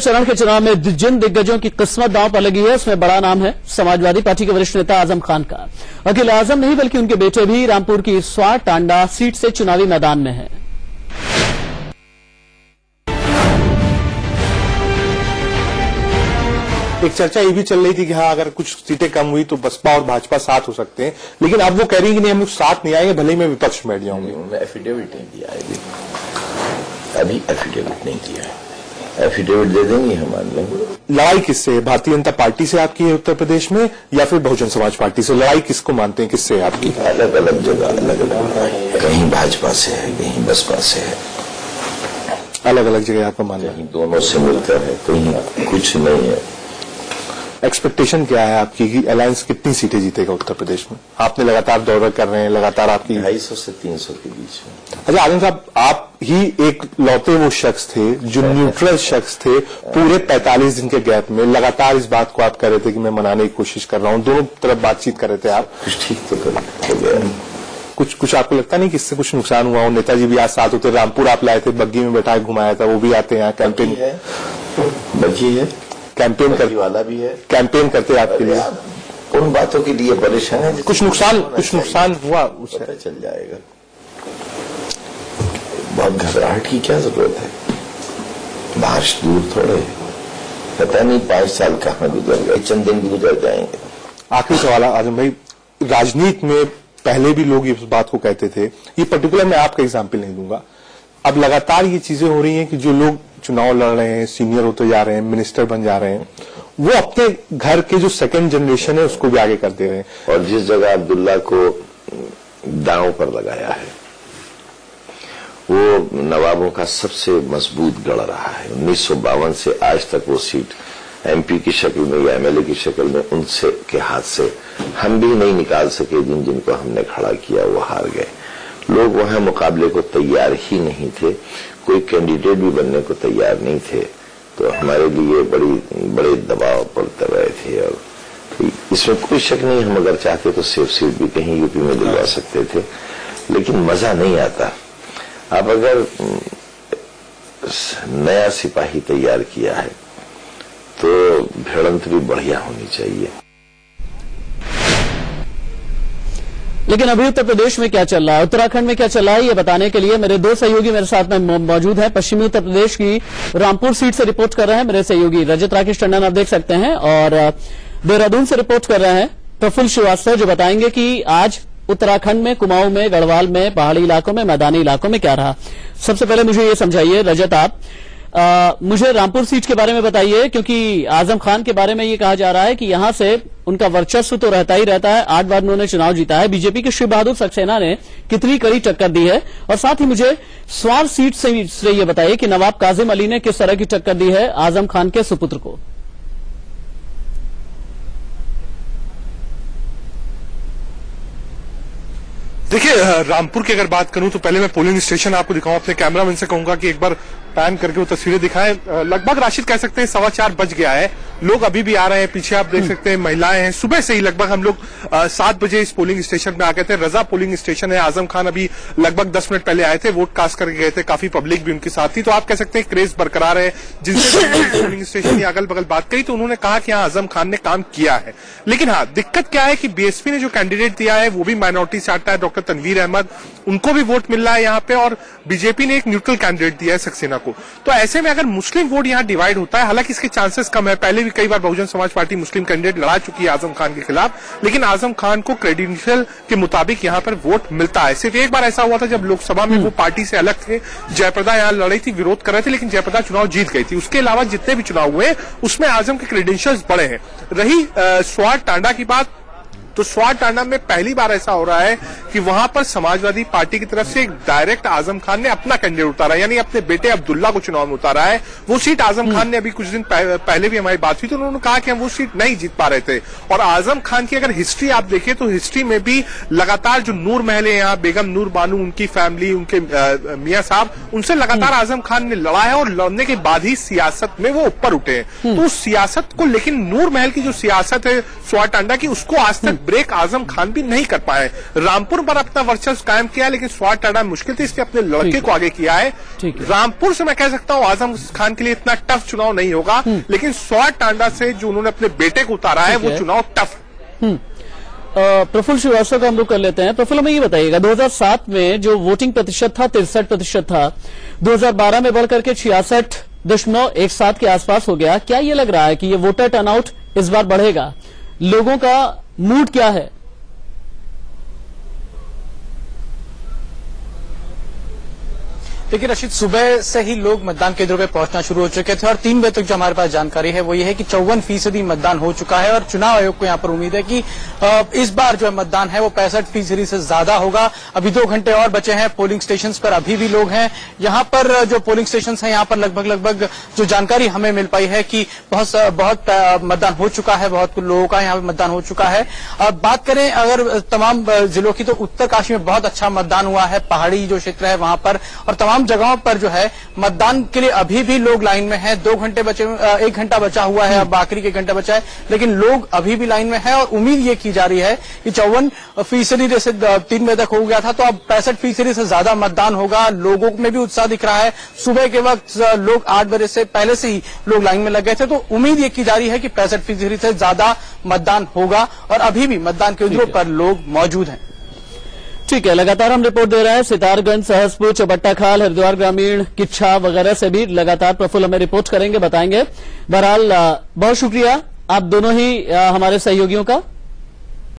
चरण के चुनाव में जिन दिग्गजों की किस्मत दांव पर लगी है उसमें बड़ा नाम है समाजवादी पार्टी के वरिष्ठ नेता आजम खान का। अकील आजम नहीं बल्कि उनके बेटे भी रामपुर की स्वार टांडा सीट से चुनावी मैदान में हैं। एक चर्चा ये भी चल रही थी कि हाँ अगर कुछ सीटें कम हुई तो बसपा और भाजपा साथ हो सकते हैं, लेकिन अब वो कह रही है कि नहीं हम लोग साथ नहीं आएंगे, भले ही मैं विपक्ष में बैठ जाऊंगी। उन्होंने एफिडेविट नहीं दिया है, अभी एफिडेविट नहीं दिया है, एफिडेविट दे देंगे हम मान लेंगे। लड़ाई किससे है? भारतीय जनता पार्टी से आपकी है उत्तर प्रदेश में या फिर बहुजन समाज पार्टी से? लड़ाई किसको मानते हैं, किससे है आपकी? अलग अलग जगह अलग अलग लड़ाई है, कहीं भाजपा से है, कहीं बसपा से है, अलग अलग जगह आपका मानना है? कहीं दोनों से मिलकर है, कहीं कुछ नहीं है। एक्सपेक्टेशन क्या है आपकी कि अलायंस कितनी सीटें जीतेगा उत्तर प्रदेश में? आपने लगातार दौरा कर रहे हैं, लगातार आपकी 250 से 300 के बीच में। अच्छा आजम साहब, आप ही एक लौटे वो शख्स थे जो न्यूट्रल शख्स थे पूरे 45 दिन के गैप में। लगातार इस बात को आप कह रहे थे कि मैं मनाने की कोशिश कर रहा हूं, दोनों तरफ बातचीत कर रहे थे आप। कुछ ठीक तो हो गया, कुछ आपको लगता नहीं कि इससे कुछ नुकसान हुआ हो? नेताजी भी आज साथ होते, रामपुर आप लाए थे, बग्गी में बैठा घुमाया था, वो भी आते हैं यहाँ कैंपेन है, बग्गी है, कैंपेन करने वाला भी है, कैंपेन करते आपके लिए। उन बातों के लिए परेशान है, कुछ नुकसान हुआ उससे पता चल जाएगा। बहुत घबराहट की क्या जरूरत है, मार्च दूर थोड़े, पता नहीं 5 साल कहाँ गुजर गए, चंद दिन गुजर जाएंगे। आखिरी सवाल आजम भाई, राजनीति में पहले भी लोग इस बात को कहते थे, ये पर्टिकुलर मैं आपका एग्जाम्पल नहीं दूंगा, अब लगातार ये चीजें हो रही हैं कि जो लोग चुनाव लड़ रहे हैं, सीनियर होते जा रहे हैं, मिनिस्टर बन जा रहे हैं, वो अपने घर के जो सेकंड जनरेशन है उसको भी आगे कर दे रहे हैं। और जिस जगह अब्दुल्ला को दांव पर लगाया है वो नवाबों का सबसे मजबूत गढ़ रहा है। 1952 से आज तक वो सीट एमपी की शक्ल में या एमएलए की शक्ल में उनसे के हाथ से हम भी नहीं निकाल सके। जिनको हमने खड़ा किया वो हार गए। लोग वहां मुकाबले को तैयार ही नहीं थे, कोई कैंडिडेट भी बनने को तैयार नहीं थे, तो हमारे लिए बड़े दबाव पड़ते रहे थे। और इसमें कोई शक नहीं, हम अगर चाहते तो सेफ सीट भी कहीं यूपी में दिलवा सकते थे, लेकिन मजा नहीं आता। अब अगर नया सिपाही तैयार किया है तो भिड़ंत भी बढ़िया होनी चाहिए। लेकिन अभी उत्तर प्रदेश में क्या चल रहा है, उत्तराखंड में क्या चल रहा है, ये बताने के लिए मेरे दो सहयोगी मेरे साथ में मौजूद हैं। पश्चिमी उत्तर प्रदेश की रामपुर सीट से रिपोर्ट कर रहे हैं मेरे सहयोगी रजत राकेश टंडन, आप देख सकते हैं, और देहरादून से रिपोर्ट कर रहे हैं प्रफुल्ल श्रीवास्तव, जो बताएंगे कि आज उत्तराखंड में कुमाऊं में, गढ़वाल में, पहाड़ी इलाकों में, मैदानी इलाकों में क्या रहा। सबसे पहले मुझे ये समझाइए रजत, आप मुझे रामपुर सीट के बारे में बताइए, क्योंकि आजम खान के बारे में ये कहा जा रहा है कि यहां से उनका वर्चस्व तो रहता ही रहता है, 8 बार उन्होंने चुनाव जीता है। बीजेपी के शिव बहादुर सक्सेना ने कितनी कड़ी टक्कर दी है, और साथ ही मुझे स्वार सीट से ये बताइए कि नवाब काजिम अली ने किस तरह की टक्कर दी है आजम खान के सुपुत्र को। देखिए, रामपुर की अगर बात करूं तो पहले मैं पोलिंग स्टेशन आपको दिखाऊं, अपने कैमरामैन से कहूंगा कि एक बार पैन करके वो तस्वीरें दिखाएं। लगभग राशिद कह सकते हैं 4:15 बज गया है, लोग अभी भी आ रहे हैं, पीछे आप देख सकते हैं महिलाएं हैं। सुबह से ही लगभग हम लोग 7 बजे इस पोलिंग स्टेशन में आ गए थे। रजा पोलिंग स्टेशन है, आजम खान अभी लगभग 10 मिनट पहले आए थे, वोट कास्ट करके गए थे, काफी पब्लिक भी उनके साथ थी, तो आप कह सकते हैं क्रेज बरकरार है। जिनसे पोलिंग स्टेशन की अगल बगल बात करी तो उन्होंने कहा कि हाँ आजम खान ने काम किया है, लेकिन हाँ दिक्कत क्या है कि बीएसपी ने जो कैंडिडेट दिया है वो भी माइनॉरिटी से आता है, डॉक्टर तनवीर अहमद, उनको भी वोट मिल रहा है यहाँ पे, और बीजेपी ने एक न्यूट्रल कैंडिडेट दिया है सक्सेना को। तो ऐसे में अगर मुस्लिम वोट यहाँ डिवाइड होता है, हालांकि इसके चांसेस कम है, पहले भी कई बार बहुजन समाज पार्टी मुस्लिम कैंडिडेट लड़ा चुकी है आजम खान के खिलाफ, लेकिन आजम खान को क्रेडेंशियल के मुताबिक यहाँ पर वोट मिलता है। सिर्फ एक बार ऐसा हुआ था जब लोकसभा में वो पार्टी से अलग थे, जयप्रदा यहाँ लड़ी थी, विरोध कर रहे थे, लेकिन जयप्रदा चुनाव जीत गई थी। उसके अलावा जितने भी चुनाव हुए उसमें आजम के क्रेडेंशियल्स बड़े हैं। रही स्वार टांडा की बात, तो स्वार टांडा में पहली बार ऐसा हो रहा है कि वहां पर समाजवादी पार्टी की तरफ से एक डायरेक्ट आजम खान ने अपना कैंडिडेट उतारा, यानी अपने बेटे अब्दुल्ला को चुनाव में उतारा है। वो सीट आजम खान ने, अभी कुछ दिन पहले भी हमारी बात हुई तो उन्होंने कहा कि हम वो सीट नहीं जीत पा रहे थे। और आजम खान की अगर हिस्ट्री आप देखें तो हिस्ट्री में भी लगातार जो नूर महल है यहाँ, बेगम नूर बानू, उनकी फैमिली, उनके मियां साहब, उनसे लगातार आजम खान ने लड़ा है, और लड़ने के बाद ही सियासत में वो ऊपर उठे हैं। तो उस सियासत को, लेकिन नूर महल की जो सियासत है स्वार टांडा की, उसको आज तक ब्रेक आजम खान भी नहीं कर पाए। रामपुर पर अपना वर्चस्व कायम किया, लेकिन स्वाट टांडा मुश्किल थी, इसलिए अपने लड़के को आगे किया है। रामपुर से मैं कह सकता हूं आजम खान के लिए इतना टफ चुनाव नहीं होगा, लेकिन स्वाट टांडा से जो उन्होंने अपने बेटे को उतारा है वो चुनाव टफ। प्रफुल्ल श्रीवास्तव का हम लोग कर लेते हैं। प्रफुल्ल, हमें ये बताइएगा, 2007 में जो वोटिंग प्रतिशत था 63% था, 2012 में बढ़कर के 66.17 के आसपास हो गया। क्या ये लग रहा है कि ये वोटर टर्नआउट इस बार बढ़ेगा? लोगों का मूड क्या है? देखिए रशीद, सुबह से ही लोग मतदान केंद्रों पे पहुंचना शुरू हो चुके थे और 3 बजे तक जो हमारे पास जानकारी है वो ये है कि 54% मतदान हो चुका है और चुनाव आयोग को यहाँ पर उम्मीद है कि इस बार जो है मतदान है वो 65% से ज्यादा होगा। अभी 2 घंटे और बचे हैं। पोलिंग स्टेशन पर अभी भी लोग हैं। यहाँ पर जो पोलिंग स्टेशन है यहाँ पर लगभग जो जानकारी हमें मिल पाई है कि बहुत मतदान हो चुका है, बहुत लोगों का यहाँ पे मतदान हो चुका है। बात करें अगर तमाम जिलों की, तो उत्तरकाशी में बहुत अच्छा मतदान हुआ है, पहाड़ी जो क्षेत्र है वहां पर, और तमाम जगहों पर जो है मतदान के लिए अभी भी लोग लाइन में हैं। 2 घंटे बचे, 1 घंटा बचा हुआ है, अब आखिरी के घंटा बचा है, लेकिन लोग अभी भी लाइन में हैं और उम्मीद ये की जा रही है कि 54% जैसे 3 बजे तक हो गया था, तो अब 65% से ज्यादा मतदान होगा। लोगों में भी उत्साह दिख रहा है। सुबह के वक्त लोग 8 बजे से पहले से ही लोग लाइन में लग गए थे, तो उम्मीद ये की जा रही है कि 65% से ज्यादा मतदान होगा और अभी भी मतदान केंद्रों पर लोग मौजूद हैं। ठीक है, लगातार हम रिपोर्ट दे रहे हैं सितारगंज, सहसपुर, चबट्टाखाल, हरिद्वार ग्रामीण, किच्छा वगैरह से भी लगातार प्रफुल्ल हमें रिपोर्ट करेंगे, बताएंगे। बहरहाल बहुत शुक्रिया आप दोनों ही हमारे सहयोगियों का।